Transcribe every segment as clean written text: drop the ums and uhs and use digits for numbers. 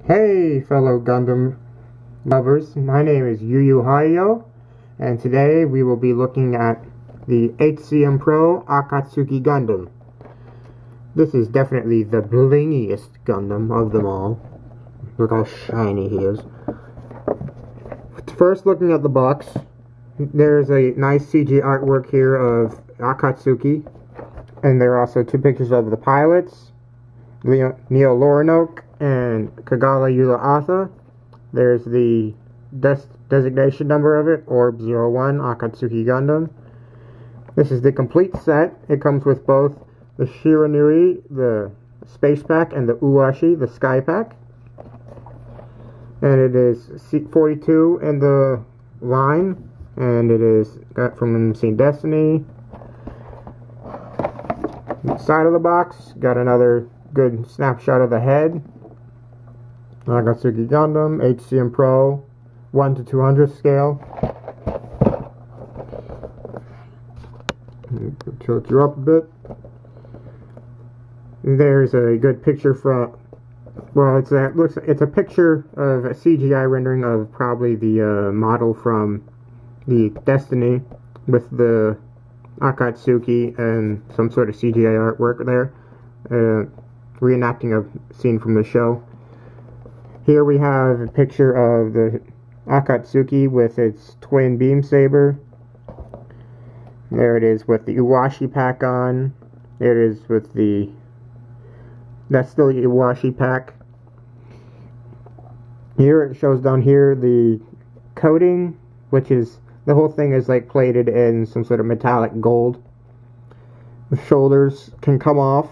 Hey fellow Gundam lovers, my name is Hayo, and today we will be looking at the HCM Pro Akatsuki Gundam. This is definitely the blingiest Gundam of them all. Look how shiny he is. First, looking at the box, there's a nice CG artwork here of Akatsuki, and there are also two pictures of the pilots, Neo Lorinoke and Kagala Yula Atha. There's the designation number of it, Orb 01 Akatsuki Gundam. This is the complete set. It comes with both the Shiranui, the Space Pack, and the Uwashi, the Sky Pack. And it is C42 in the line, and it is got from Unseen Destiny. Side of the box, got another good snapshot of the head. Akatsuki Gundam, HCM Pro, 1 to 200 scale. Tilt you up a bit. There's a good picture from, well, it's a picture of a CGI rendering of probably the model from the Destiny with the Akatsuki and some sort of CGI artwork there, reenacting a scene from the show. Here we have a picture of the Akatsuki with its twin beam saber. There it is with the Uwashi pack on. There it is with the, that's still the Uwashi pack. Here it shows down here the coating, which is, the whole thing is like plated in some sort of metallic gold. The shoulders can come off.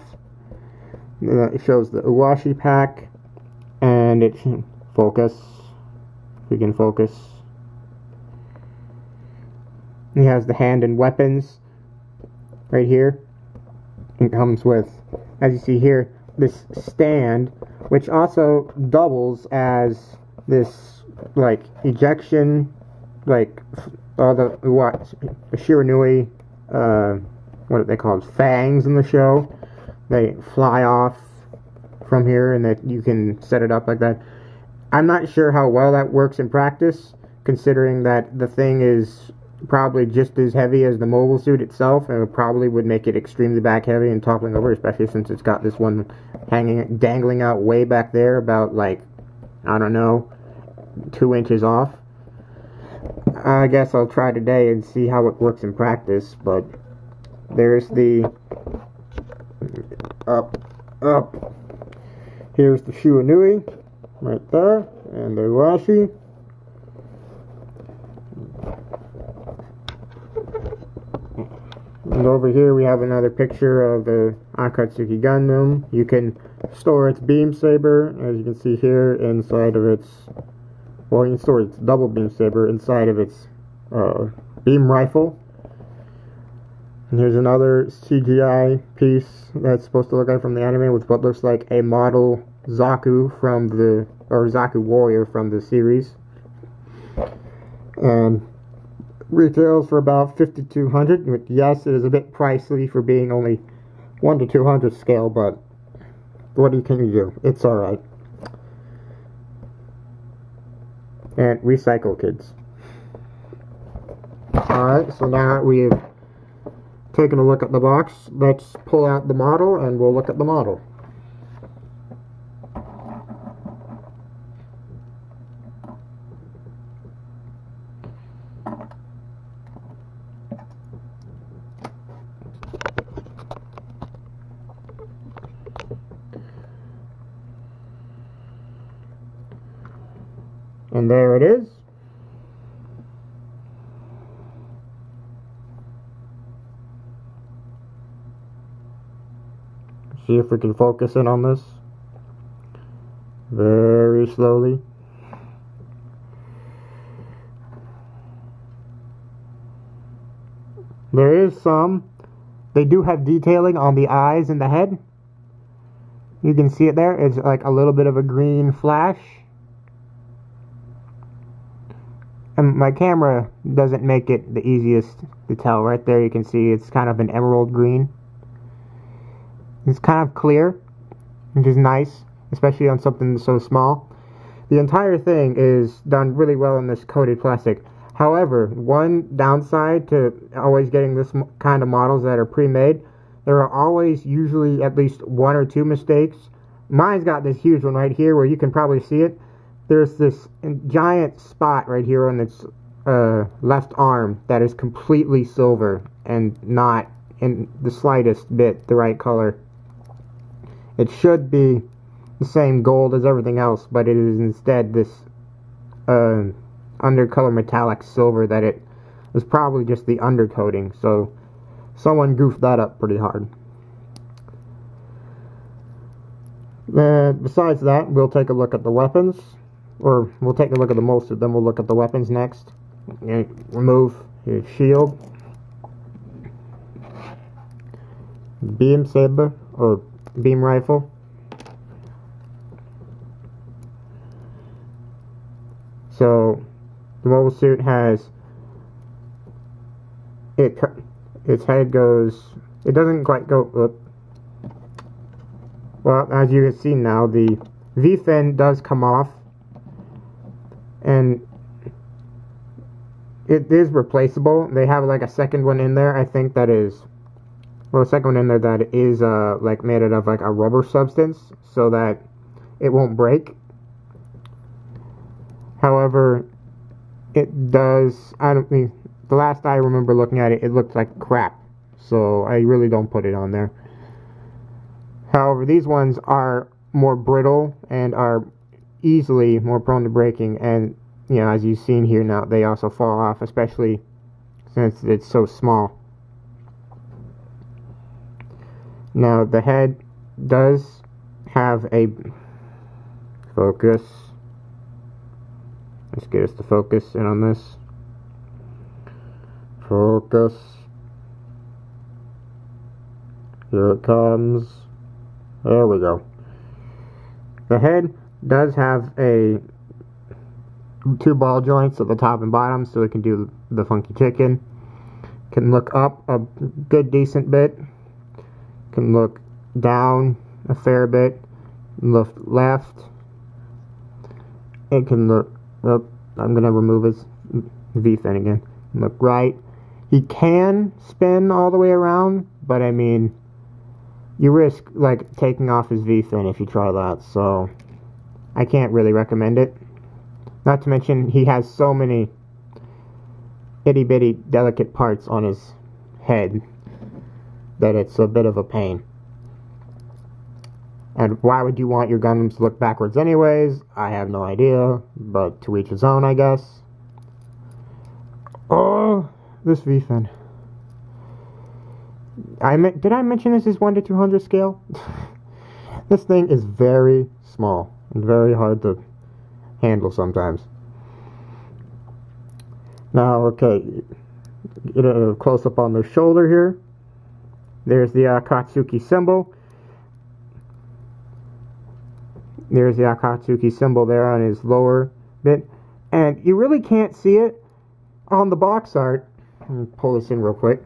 It shows the Uwashi pack, and it focus. If we can focus. He has the hand and weapons right here. It comes with, as you see here, this stand, which also doubles as this like ejection, like the Shiranui, what are they called? Fangs in the show. They fly off from here, and that you can set it up like that. I'm not sure how well that works in practice, considering that the thing is probably just as heavy as the mobile suit itself, and it probably would make it extremely back heavy and toppling over, especially since it's got this one dangling out way back there, about like, I don't know, 2 inches off. I guess I'll try today and see how it works in practice, but there's the up. Here's the Shiranui right there, and the Uwashi. And over here we have another picture of the Akatsuki Gundam. You can store its beam saber, as you can see here, inside of its, well, you can store its double beam saber inside of its beam rifle. And here's another CGI piece that's supposed to look like from the anime, with what looks like a model Zaku from the, or Zaku Warrior from the series. And retails for about $5,200. Yes, it is a bit pricey for being only 1 to 200 scale, but what can you do? It's alright. And recycle, kids. Alright, so now we've taken a look at the box, let's pull out the model and we'll look at the model. And there it is. See if we can focus in on this very slowly. There is some. They do have detailing on the eyes and the head. You can see it there. It's like a little bit of a green flash. And my camera doesn't make it the easiest to tell. Right there you can see it's kind of an emerald green. It's kind of clear, which is nice, especially on something so small. The entire thing is done really well in this coated plastic. However, one downside to always getting this kind of models that are pre-made, there are always usually at least one or two mistakes. Mine's got this huge one right here where you can probably see it. There's this giant spot right here on its left arm that is completely silver and not in the slightest bit the right color. It should be the same gold as everything else, but it is instead this undercolor metallic silver that it is probably just the undercoating, so someone goofed that up pretty hard. Besides that, we'll take a look at the weapons, or we'll take a look at the molster, then we'll look at the weapons next. Remove his shield, beam saber or beam rifle, so the mobile suit has its head goes, it doesn't quite go up. Well, as you can see now, the V-fin does come off, and it is replaceable. They have like a second one in there, I think that is, well, a second one in there that is like made out of like a rubber substance so that it won't break. However, it does, the last I remember looking at it, it looked like crap, so I really don't put it on there. However, these ones are more brittle and are easily more prone to breaking, and you know, as you've seen here now, they also fall off, especially since it's so small. Now, the head does have a focus. Let's get us to focus in on this. Focus. Here it comes. There we go. The head does have two ball joints at the top and bottom, so it can do the funky chicken. Can look up a good decent bit. Can look down a fair bit. Look left. It can look up. I'm gonna remove his V-fin again. Look right. He can spin all the way around, but I mean, you risk like taking off his V-fin if you try that, so I can't really recommend it. Not to mention, he has so many itty-bitty delicate parts on his head that it's a bit of a pain. And why would you want your Gundams to look backwards anyways? I have no idea, but to each his own, I guess. Oh, this V-fin. Did I mention this is 1 to 200 scale? This thing is very small and very hard to handle sometimes. Now, okay, get a close up on the shoulder here. There's the Akatsuki symbol. There's the Akatsuki symbol there on his lower bit, and you really can't see it on the box art. Let me pull this in real quick.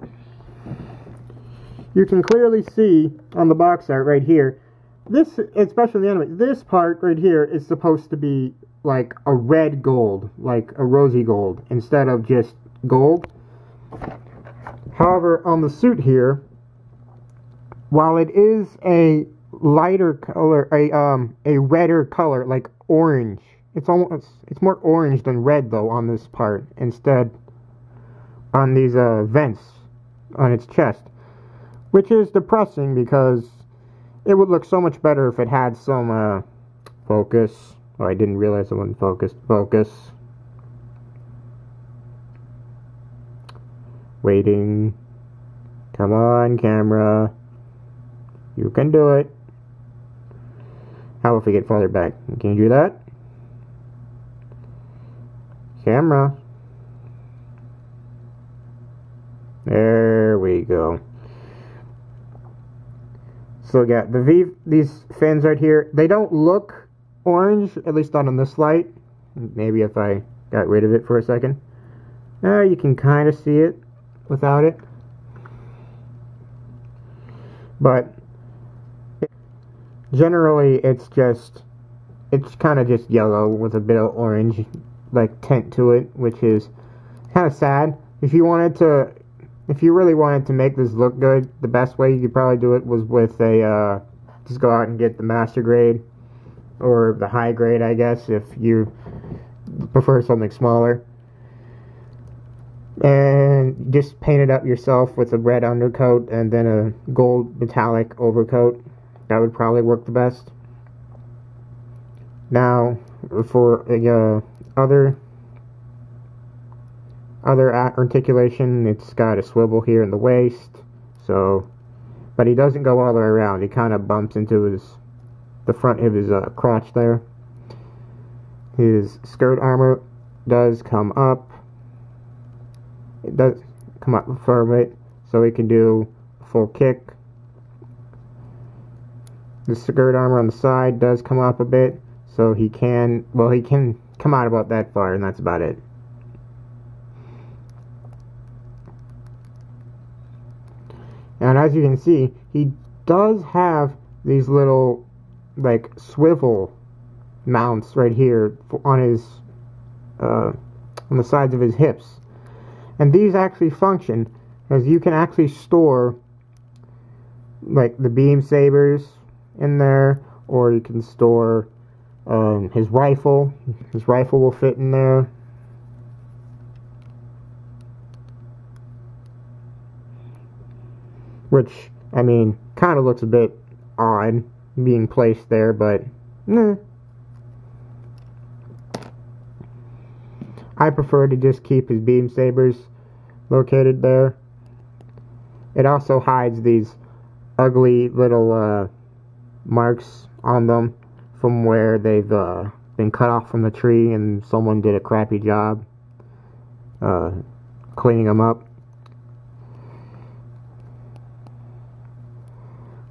You can clearly see on the box art right here, this, especially the anime, this part right here is supposed to be like a red gold, like a rosy gold, instead of just gold. However, on the suit here, while it is a lighter color, a redder color, like orange, it's more orange than red though on this part, instead on these vents on its chest, which is depressing because it would look so much better if it had some focus. Oh, I didn't realize it wasn't focused. Focus. Waiting. Come on, camera. You can do it. How if we get farther back? Can you do that? Camera. There we go. So yeah, these fins right here, they don't look orange, at least not on this light. Maybe if I got rid of it for a second. You can kind of see it without it. But generally it's just it's kind of just yellow with a bit of orange like tint to it, which is kind of sad. If you really wanted to make this look good, the best way you could probably do it was with a just go out and get the master grade or the high grade, I guess, if you prefer something smaller, and just paint it up yourself with a red undercoat and then a gold metallic overcoat. That would probably work the best. Now, for other articulation, it's got a swivel here in the waist, so, but he doesn't go all the way around. He kind of bumps into the front of his crotch there. His skirt armor does come up. It does come up for a bit, so he can do a full kick. The skirt armor on the side does come up a bit, so he can come out about that far, and that's about it. And as you can see, he does have these little, like, swivel mounts right here on his, on the sides of his hips. And these actually function, as you can actually store, like, the beam sabers in there, or you can store his rifle. His rifle will fit in there. Which, I mean, kind of looks a bit odd being placed there, but I prefer to just keep his beam sabers located there. It also hides these ugly little marks on them from where they've been cut off from the tree and someone did a crappy job cleaning them up.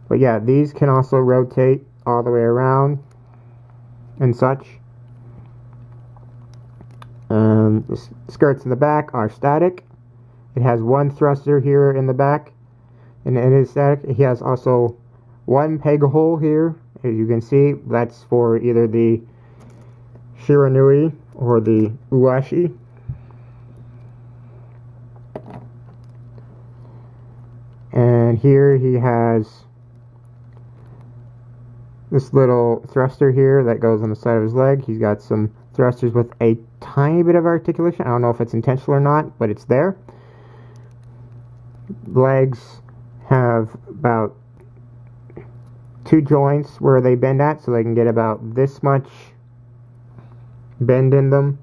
But yeah, these can also rotate all the way around and such. The skirts in the back are static. It has one thruster here in the back, and it is static. He has also one peg hole here, as you can see. That's for either the shiranui or the uwashi. And here he has this little thruster here that goes on the side of his leg. He's got some thrusters with a tiny bit of articulation. I don't know if it's intentional or not, but it's there. Legs have about 2 joints where they bend at, so they can get about this much bend in them.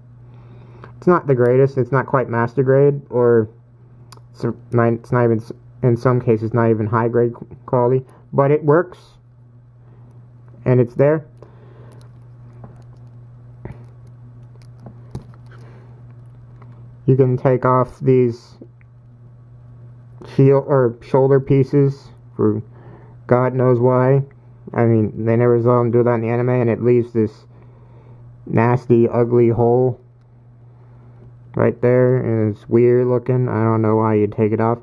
It's not the greatest. It's not quite master grade, or it's not even, in some cases, not even high grade quality, but it works. And it's there. You can take off these shield or shoulder pieces for God knows why. I mean, they never saw him do that in the anime, and it leaves this nasty, ugly hole right there, and it's weird looking. I don't know why you'd take it off,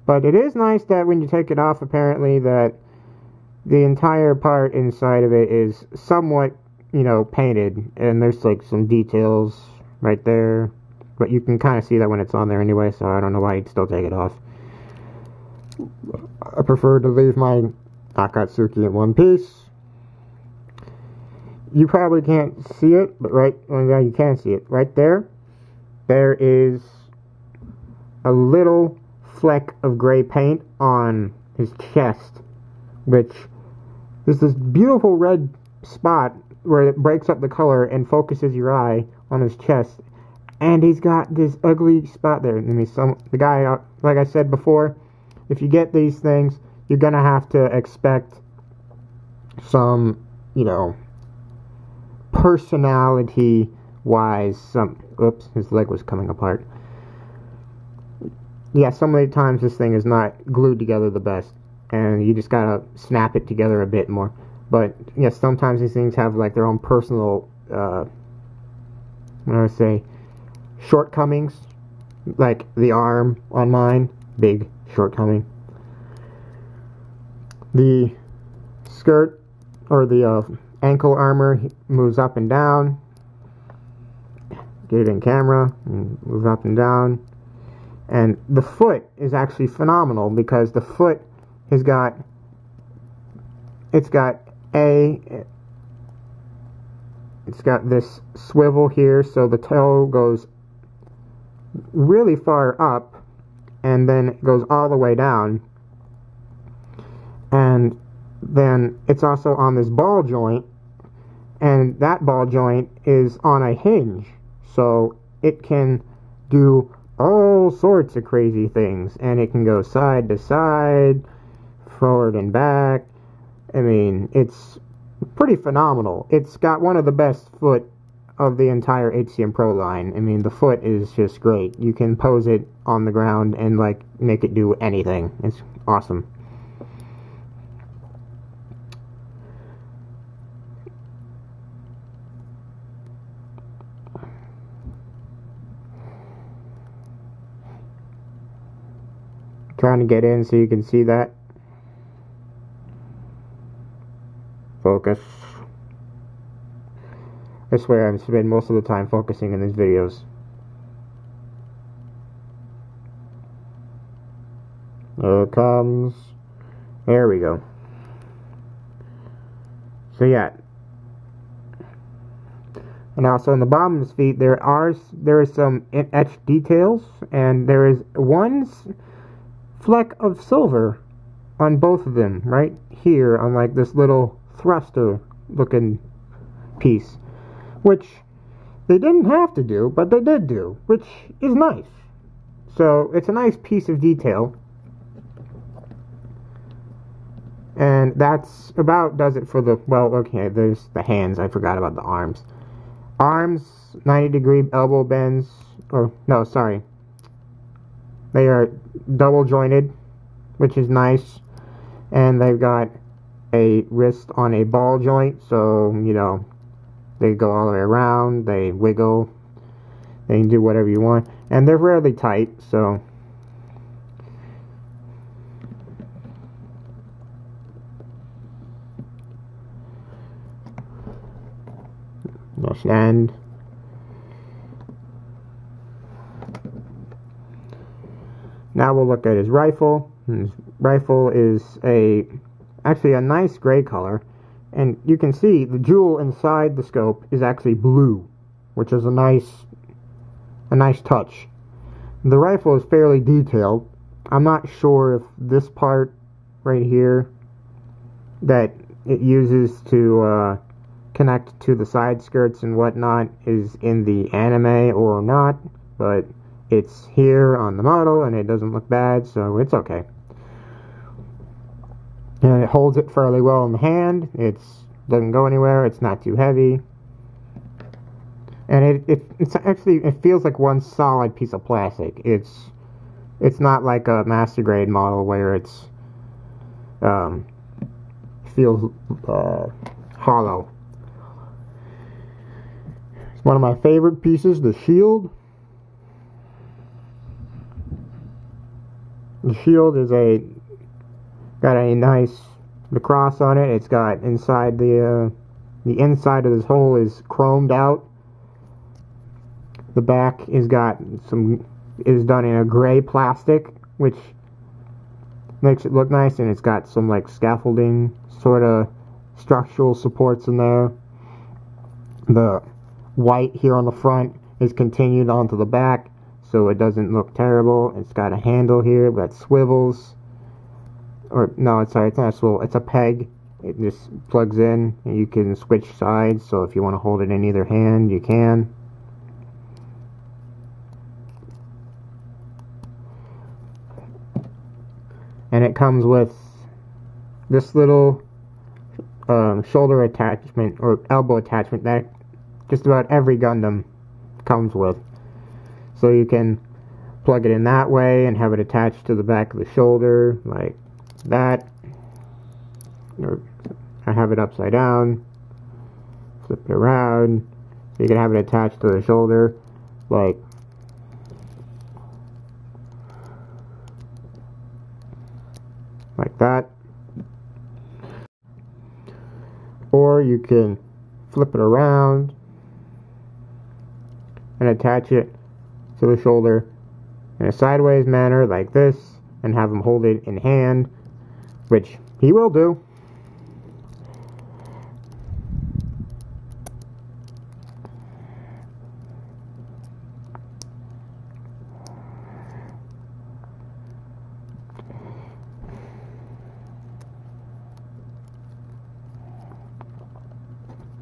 but it is nice that when you take it off, apparently that the entire part inside of it is somewhat, painted, and there's like some details right there, but you can kind of see that when it's on there anyway, so I don't know why you'd still take it off. I prefer to leave my Akatsuki in one piece. You probably can't see it, but you can see it. Right there, there is a little fleck of gray paint on his chest, which is this beautiful red spot where it breaks up the color and focuses your eye on his chest. And he's got this ugly spot there. I mean, the guy, like I said before, if you get these things, you're gonna have to expect some, personality-wise, oops, his leg was coming apart. Yeah, so many times this thing is not glued together the best, and you just gotta snap it together a bit more. But, yes, sometimes these things have, like, their own personal, shortcomings. Like, the arm on mine, big shortcoming. The skirt, or the ankle armor moves up and down. Get it in camera, and move up and down. And the foot is actually phenomenal because the foot has got, it's got this swivel here, so the toe goes really far up and then it goes all the way down. And then it's also on this ball joint, and that ball joint is on a hinge, so it can do all sorts of crazy things, and it can go side to side, forward and back. I mean, it's pretty phenomenal. It's got one of the best foot of the entire HCM Pro line. I mean, the foot is just great. You can pose it on the ground and like make it do anything. It's awesome. Trying to get in so you can see that. Focus. I swear I've spent most of the time focusing in these videos. There it comes. There we go. So yeah. And also on the bottom of his feet there is some etched details, and there is one fleck of silver on both of them right here on like this little thruster looking piece, which they didn't have to do, but they did do, which is nice. So it's a nice piece of detail, and that's about does it for the, well, okay, there's the hands. I forgot about the arms. 90-degree elbow bends, or no, sorry, they are double jointed, which is nice, and they've got a wrist on a ball joint, so you know they go all the way around, they wiggle, they can do whatever you want, and they're fairly tight, so and now we'll look at his rifle. His rifle is actually a nice gray color, and you can see the jewel inside the scope is actually blue, which is a nice touch. The rifle is fairly detailed. I'm not sure if this part right here that it uses to connect to the side skirts and whatnot is in the anime or not, but it's here on the model and it doesn't look bad, so it's okay. And it holds it fairly well in the hand. It doesn't go anywhere. It's not too heavy, and it's actually, it feels like one solid piece of plastic. It's not like a master grade model where it's feels hollow. It's one of my favorite pieces, the shield. The shield is got a nice, the cross on it. It's got inside the inside of this hole is chromed out. The back is done in a gray plastic, which makes it look nice, and it's got some like scaffolding sort of structural supports in there. The white here on the front is continued onto the back, so it doesn't look terrible. It's got a handle here that swivels, or no, it's not a swivel, it's a peg. It just plugs in, and you can switch sides, so if you want to hold it in either hand, you can. And it comes with this little shoulder attachment or elbow attachment that just about every Gundam comes with. So you can plug it in that way and have it attached to the back of the shoulder like that. Or I have it upside down, flip it around, so you can have it attached to the shoulder like that. or you can flip it around and attach it to the shoulder in a sideways manner like this, and have him hold it in hand, which he will do.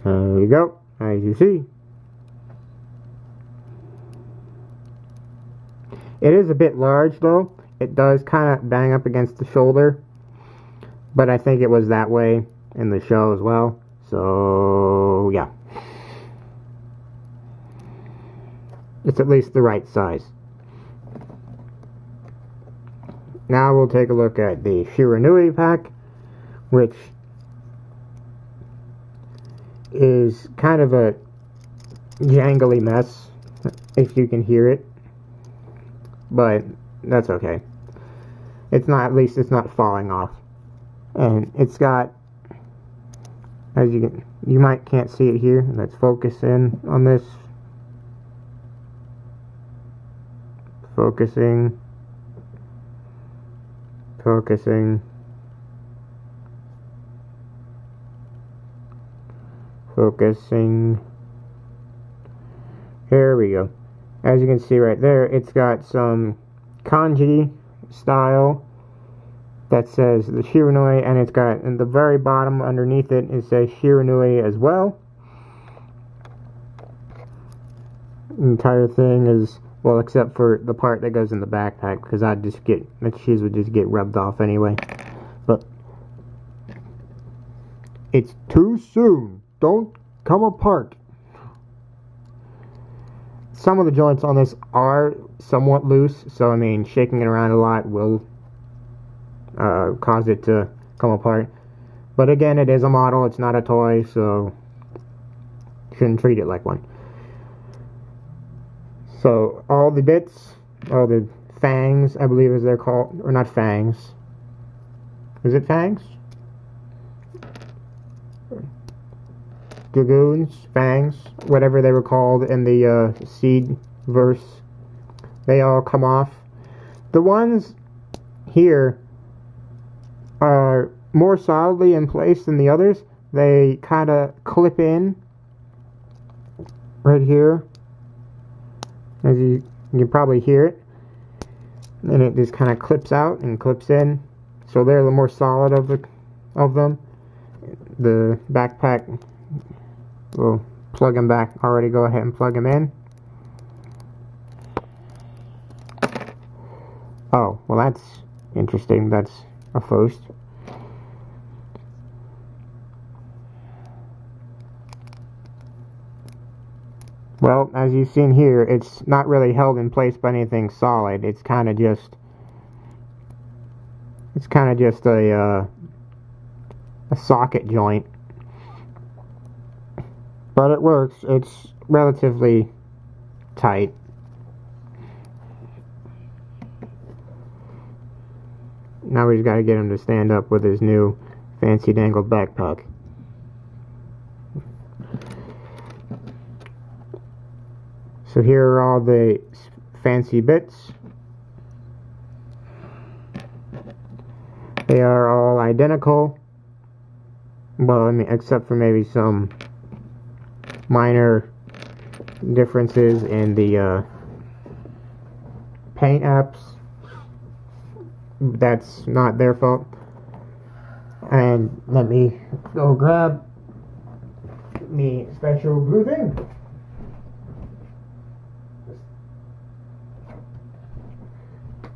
There you go, as you see. It is a bit large though. It does kind of bang up against the shoulder, but I think it was that way in the show as well. So yeah, it's at least the right size. Now we'll take a look at the Shiranui pack, which is kind of a jangly mess, if you can hear it, but that's okay. It's not, at least it's not falling off. And it's got, as you can't see it here. Let's focus in on this. Focusing. Here we go. As you can see right there, it's got some kanji style that says the Shiranui, and it's got in the very bottom underneath it, it says Shiranui as well. The entire thing is, well, except for the part that goes in the backpack, because the shoes would just get rubbed off anyway. But it's too soon. Don't come apart. Some of the joints on this are somewhat loose, so I mean, shaking it around a lot will cause it to come apart. But again, it is a model, it's not a toy, so shouldn't treat it like one. So all the bits, all the fangs, I believe as they're called, or not fangs. Is it fangs? Dragoons, fangs, whatever they were called in the seed verse, they all come off. The ones here are more solidly in place than the others. They kind of clip in right here, as you can probably hear it, and it just kind of clips out and clips in, so they're the more solid of them. The backpack, we'll plug them back already. Go ahead and plug them in. Oh, well, that's interesting. That's a first. Well, as you've seen here, it's not really held in place by anything solid. It's kind of just a socket joint. But it works. It's relatively tight. Now we've got to get him to stand up with his new fancy dangled backpack. So here are all the fancy bits. They are all identical. Well, I mean, except for maybe some minor differences in the paint apps. That's not their fault. And let me go grab the special blue thing.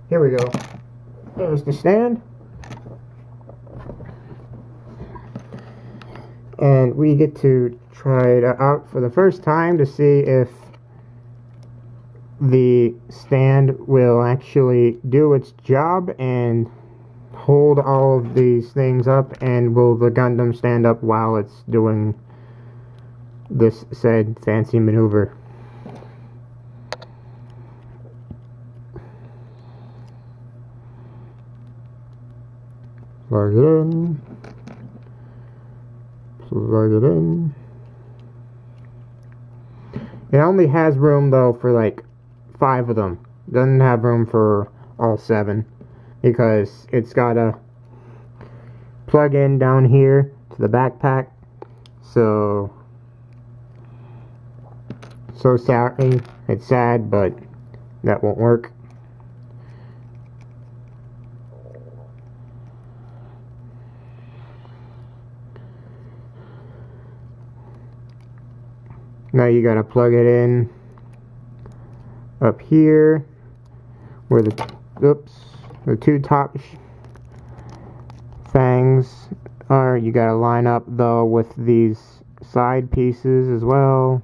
Here we go. There's the stand. And we get to try it out for the first time to see if the stand will actually do its job and hold all of these things up, and will the Gundam stand up while it's doing this said fancy maneuver. Plug it in. Plug it in. It only has room though for like 5 of them. Doesn't have room for all 7 because it's got a plug in down here to the backpack. So sorry, it's sad, but that won't work. Now you gotta plug it in up here where the 2 top fangs are. You gotta line up though with these side pieces as well.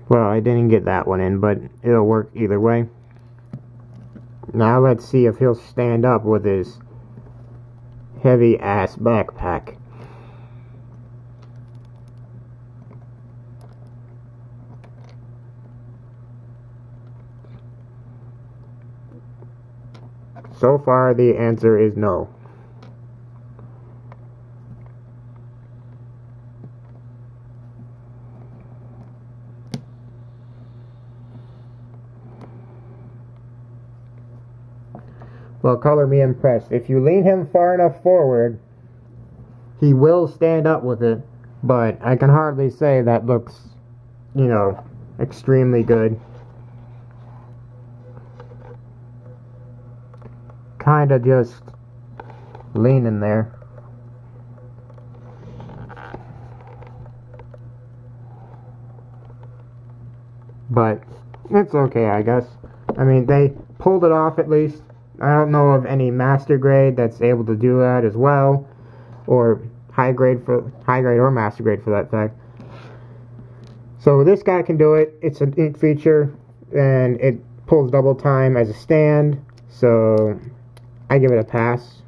Well, I didn't get that one in, but it'll work either way. Now let's see if he'll stand up with his heavy ass backpack. So far the answer is no. Well, color me impressed. If you lean him far enough forward, he will stand up with it, but I can hardly say that looks, you know, extremely good. Kinda just leaning there. But it's okay, I guess. I mean, they pulled it off at least. I don't know of any master grade that's able to do that as well, or high grade or master grade for that fact. So this guy can do it. It's a neat feature, and it pulls double time as a stand. So I give it a pass.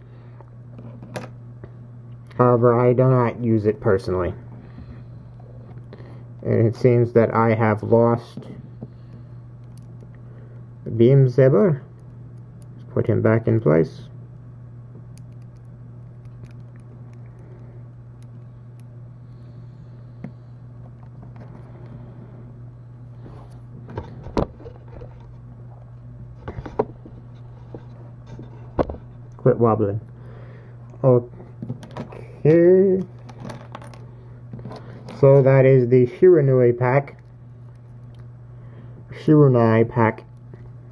However, I do not use it personally, and it seems that I have lost the beam saber. Put him back in place. Quit wobbling. Okay. So that is the Shiranui pack. Shiranui pack.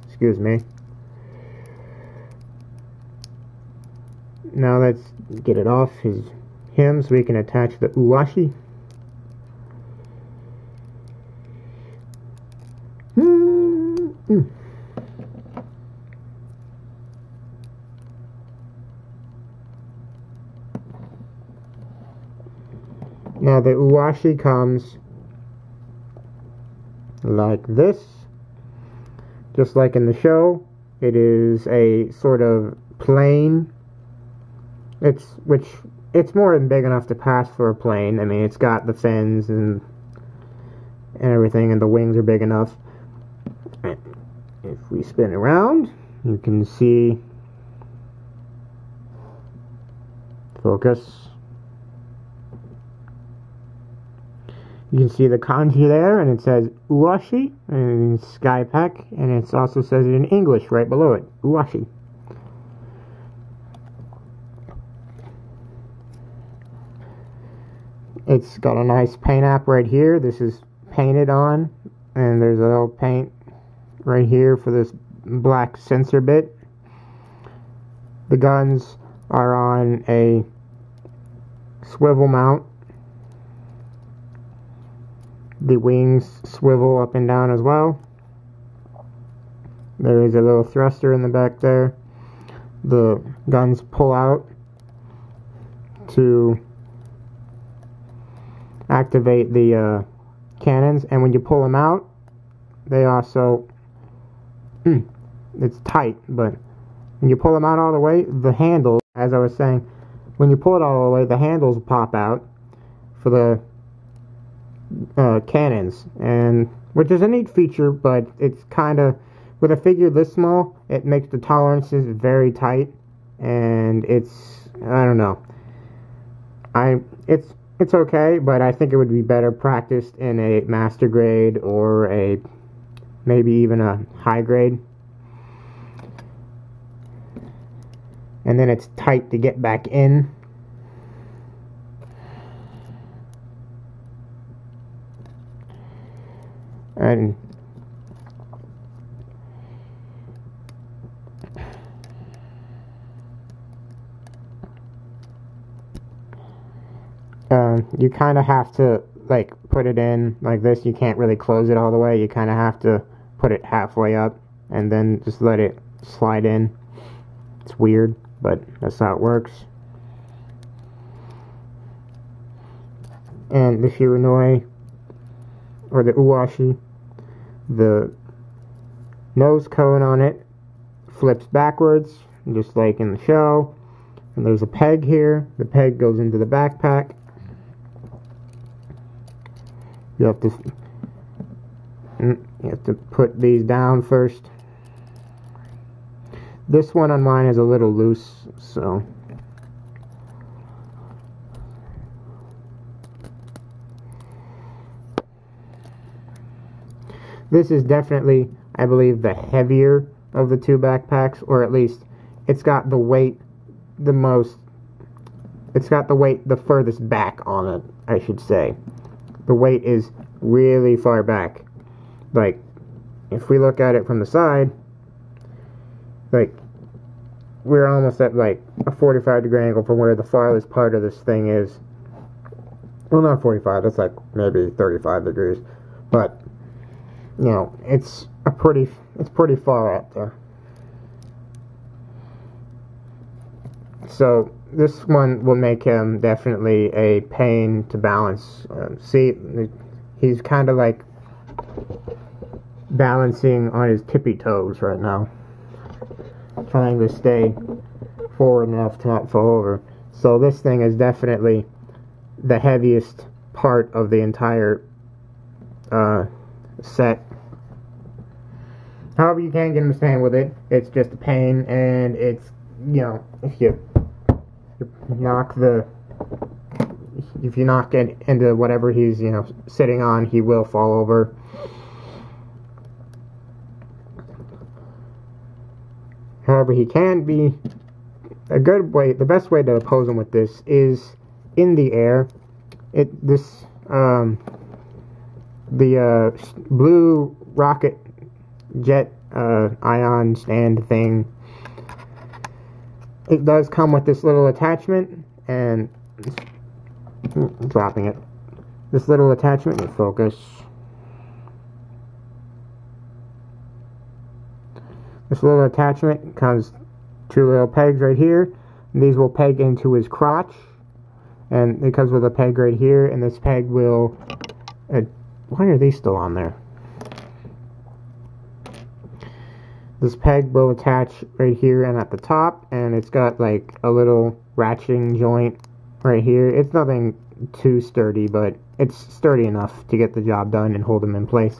Excuse me. Now let's get it off him so we can attach the uwashi. Now the uwashi comes like this, just like in the show. It is a sort of plane. It's more than big enough to pass for a plane. I mean, it's got the fins and everything, and the wings are big enough. If we spin around, you can see, focus. You can see the kanji there, and it says uwashi, and it's sky pack, and it also says it in English right below it, uwashi. It's got a nice paint app right here. This is painted on, and there's a little paint right here for this black sensor bit. The guns are on a swivel mount. The wings swivel up and down as well. There is a little thruster in the back there. The guns pull out to activate the cannons, and when you pull them out, they also it's tight, but when you pull them out all the way, the handle, as I was saying, when you pull it all the way, the handles pop out for the cannons, and which is a neat feature, but it's kind of, with a figure this small, it makes the tolerances very tight, and it's, I don't know, it's okay, but I think it would be better practiced in a master grade or a maybe even a high grade. And then it's tight to get back in. And you kind of have to like put it in like this. You can't really close it all the way. You kind of have to put it halfway up and then just let it slide in. It's weird, but that's how it works. And the Shiranui, or the uwashi, the nose cone on it flips backwards, just like in the show. And there's a peg here. The peg goes into the backpack. You have to put these down first. This one on mine is a little loose, so this is definitely, I believe, the heavier of the two backpacks, or at least it's got the weight the most, it's got the weight the furthest back on it, I should say. The weight is really far back. Like, if we look at it from the side, like, we're almost at like a 45-degree angle from where the farthest part of this thing is. Well, not 45, that's like maybe 35 degrees. But, you know, it's pretty far out there. So this one will make him definitely a pain to balance. See, he's kind of like balancing on his tippy toes right now, trying to stay forward enough to not fall over. So this thing is definitely the heaviest part of the entire set. However, you can get him to stand with it. It's just a pain, and it's, you know, if you knock it into whatever he's, you know, sitting on, he will fall over. However, he can be a good way. The best way to oppose him with this is in the air. The blue rocket jet ion stand thing, it does come with this little attachment, and dropping it. This little attachment will focus. This little attachment comes two little pegs right here, and these will peg into his crotch, and it comes with a peg right here, and this peg will why are these still on there? This peg will attach right here and at the top, and it's got like a little ratcheting joint right here. It's nothing too sturdy, but it's sturdy enough to get the job done and hold them in place.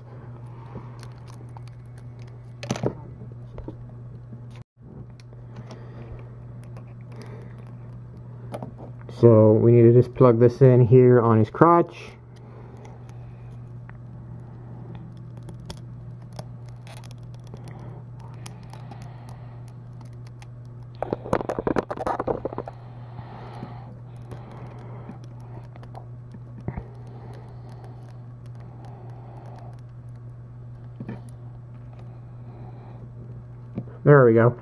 So we need to just plug this in here on his crotch. There we go.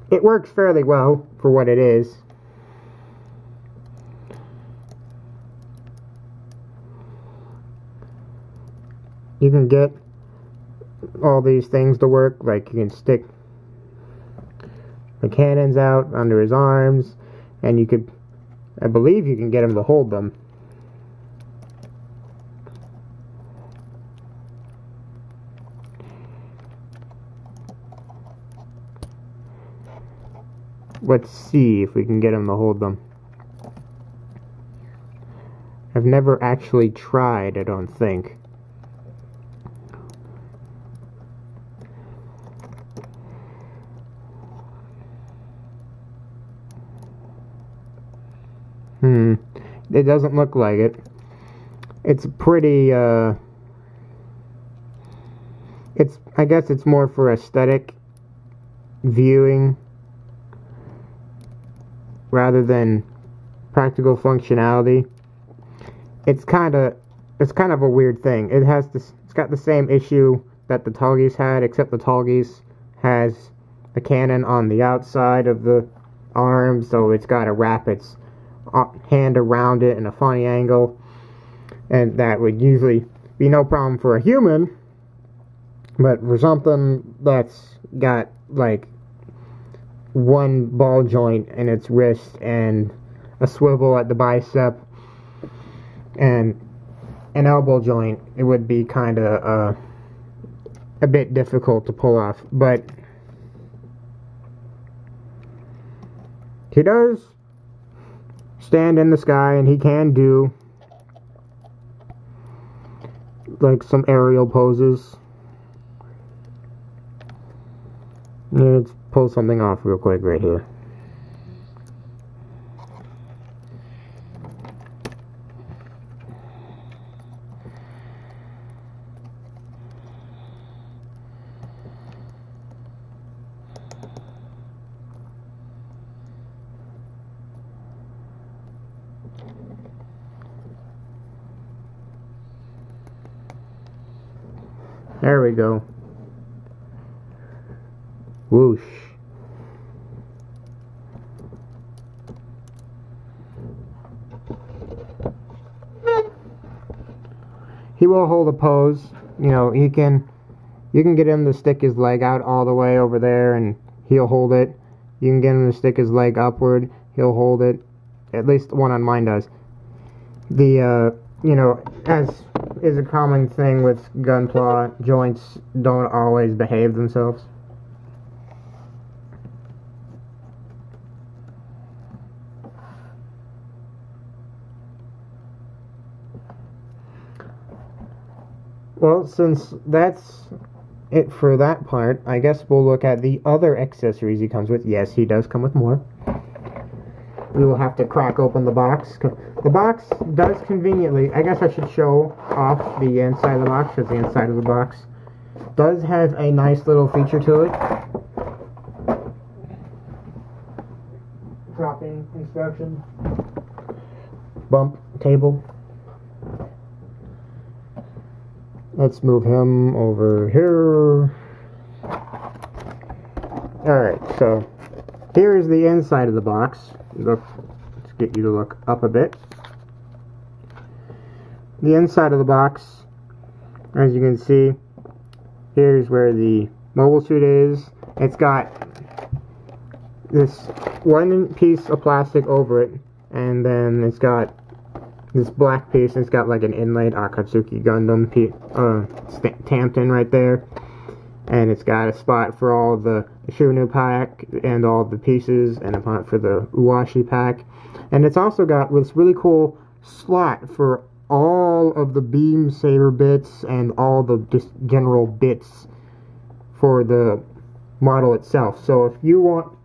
It works fairly well for what it is. You can get all these things to work, like you can stick the cannons out under his arms, and you could, I believe you can get him to hold them. Let's see if we can get him to hold them. I've never actually tried, I don't think. It doesn't look like it. It's pretty, I guess it's more for aesthetic viewing rather than practical functionality. It's kind of a weird thing. It's got the same issue that the Tallgeese had, except the Tallgeese has a cannon on the outside of the arm, so it's got to wrap its hand around it in a funny angle, and that would usually be no problem for a human, but for something that's got like one ball joint in its wrist and a swivel at the bicep and an elbow joint, it would be kind of a bit difficult to pull off. But he does stand in the sky, and he can do like some aerial poses. Let's pull something off real quick right here. There we go. Whoosh. He will hold a pose. You know, you can get him to stick his leg out all the way over there and he'll hold it. You can get him to stick his leg upward, he'll hold it. At least the one on mine does. The, you know, as is a common thing with gunpla, joints don't always behave themselves. Well, since that's it for that part, I guess we'll look at the other accessories he comes with. Yes, he does come with more. We will have to crack open the box. The box does conveniently, I guess I should show off the inside of the box, because the inside of the box does have a nice little feature to it. Dropping instructions. Bump table. Let's move him over here. Alright, so here is the inside of the box. Let's get you to look up a bit. The inside of the box, as you can see, here's where the mobile suit is. It's got this one piece of plastic over it, and then it's got this black piece, and it's got like an inlaid Akatsuki Gundam stamped in right there. And it's got a spot for all the Shunu pack and all the pieces, and a spot for the Uwashi pack. And it's also got this really cool slot for all of the beam saber bits and all the just general bits for the model itself. So if you want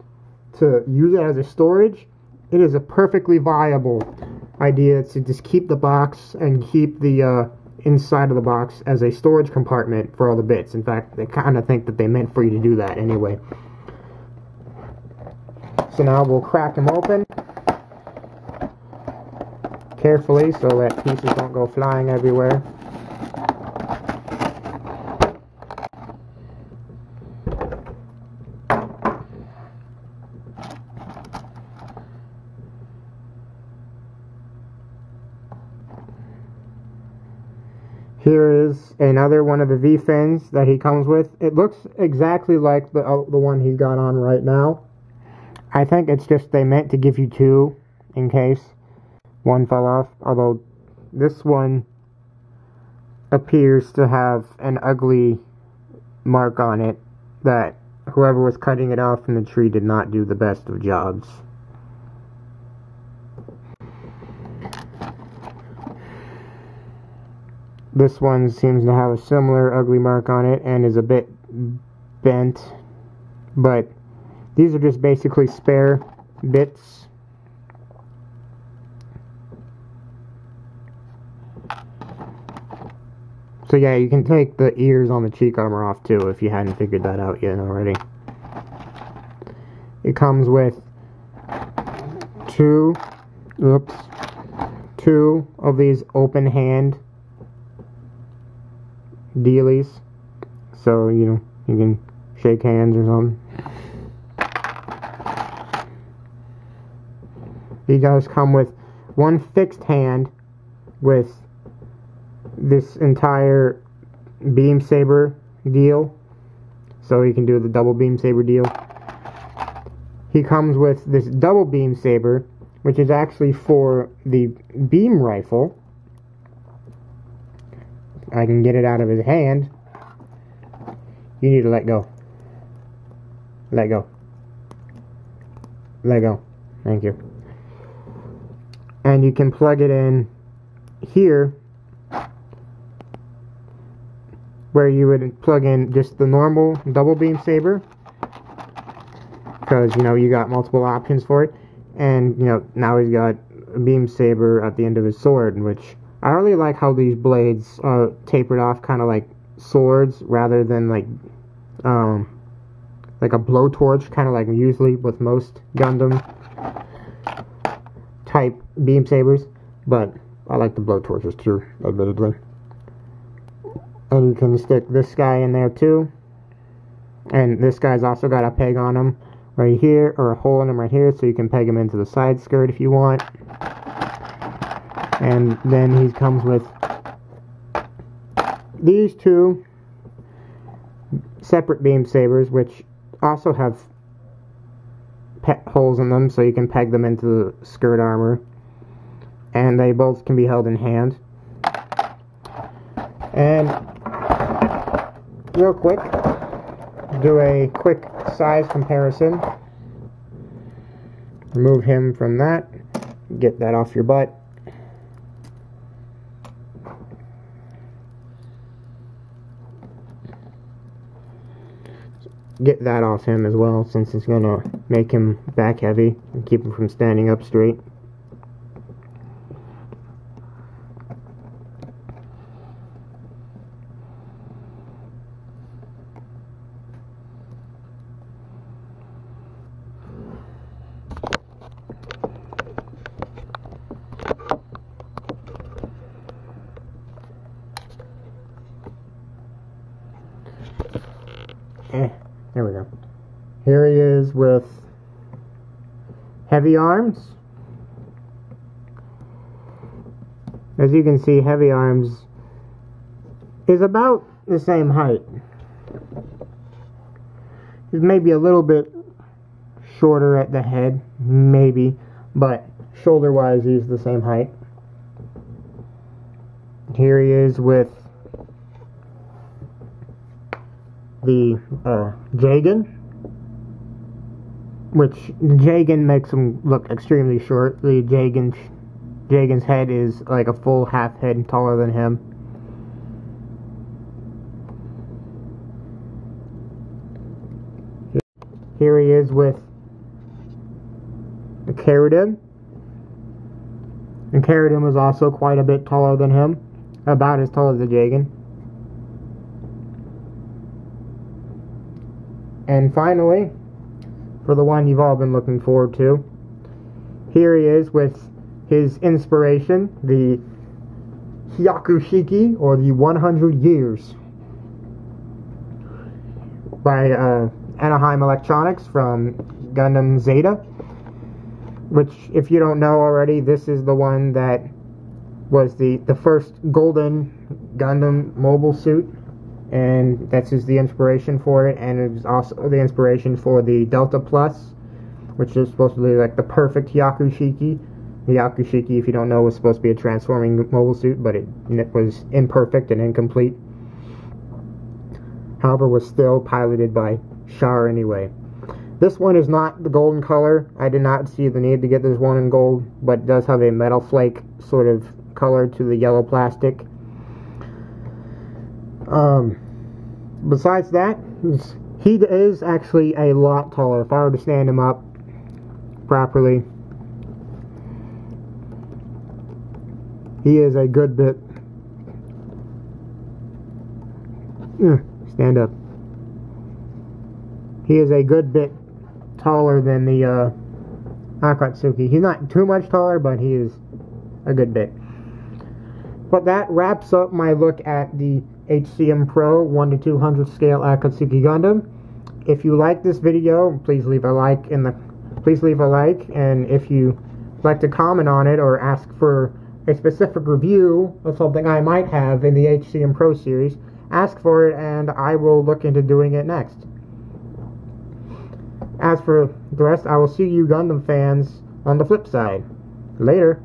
to use it as a storage, it is a perfectly viable idea to just keep the box and keep the inside of the box as a storage compartment for all the bits. In fact, they kind of think that they meant for you to do that anyway. So now we'll crack them open carefully so that pieces don't go flying everywhere. Here is another one of the V-fins that he comes with. It looks exactly like the one he's got on right now. I think it's just they meant to give you two in case one fell off. Although this one appears to have an ugly mark on it that whoever was cutting it off from the tree did not do the best of jobs. This one seems to have a similar ugly mark on it and is a bit bent, but these are just basically spare bits. So yeah, you can take the ears on the cheek armor off too if you hadn't figured that out yet already. It comes with two of these open hand dealies, so you know you can shake hands or something. These guys come with one fixed hand with this entire beam saber deal, so you can do the double beam saber deal. He comes with this double beam saber, which is actually for the beam rifle. I can get it out of his hand. You need to let go. Let go. Let go. Thank you. And you can plug it in here, where you would plug in just the normal double beam saber, because you know you got multiple options for it, and you know now he's got a beam saber at the end of his sword, which I really like how these blades are tapered off, kind of like swords, rather than like a blowtorch, kind of like usually with most Gundam type beam sabers. But I like the blowtorches too, admittedly. And you can stick this guy in there too. And this guy's also got a peg on him right here, or a hole in him right here, so you can peg him into the side skirt if you want. And then he comes with these two separate beam sabers, which also have holes in them, so you can peg them into the skirt armor. And they both can be held in hand. And real quick, do a quick size comparison. Remove him from that. Get that off your butt. Get that off him as well, since it's going to make him back heavy and keep him from standing up straight. There we go. Here he is with heavy arms. As you can see, heavy arms is about the same height. He's maybe a little bit shorter at the head, maybe, but shoulder-wise he's the same height. Here he is with the Jagan, which Jagan makes him look extremely short. The Jagan's head is like a full half head taller than him. Here he is with the Karadim, and Karadim is also quite a bit taller than him, about as tall as the Jagan. And finally, for the one you've all been looking forward to, here he is with his inspiration, the Hyakushiki, or the 100 Years, by Anaheim Electronics from Gundam Zeta, which, if you don't know already, this is the one that was the first golden Gundam mobile suit. And that's just the inspiration for it, and it was also the inspiration for the Delta Plus, which is supposed to be like the perfect Hyakushiki. The Hyakushiki, if you don't know, was supposed to be a transforming mobile suit, but it was imperfect and incomplete. However, was still piloted by Char anyway. This one is not the golden color. I did not see the need to get this one in gold, but it does have a metal flake sort of color to the yellow plastic. Besides that, he is actually a lot taller. If I were to stand him up properly, he is a good bit. Stand up. He is a good bit taller than the Akatsuki. He's not too much taller, but he is a good bit. But that wraps up my look at the HCM Pro 1:200 scale Akatsuki Gundam. If you like this video, please leave a like and if you like to comment on it or ask for a specific review of something I might have in the HCM Pro series, ask for it and I will look into doing it next. As for the rest, I will see you Gundam fans on the flip side. Later.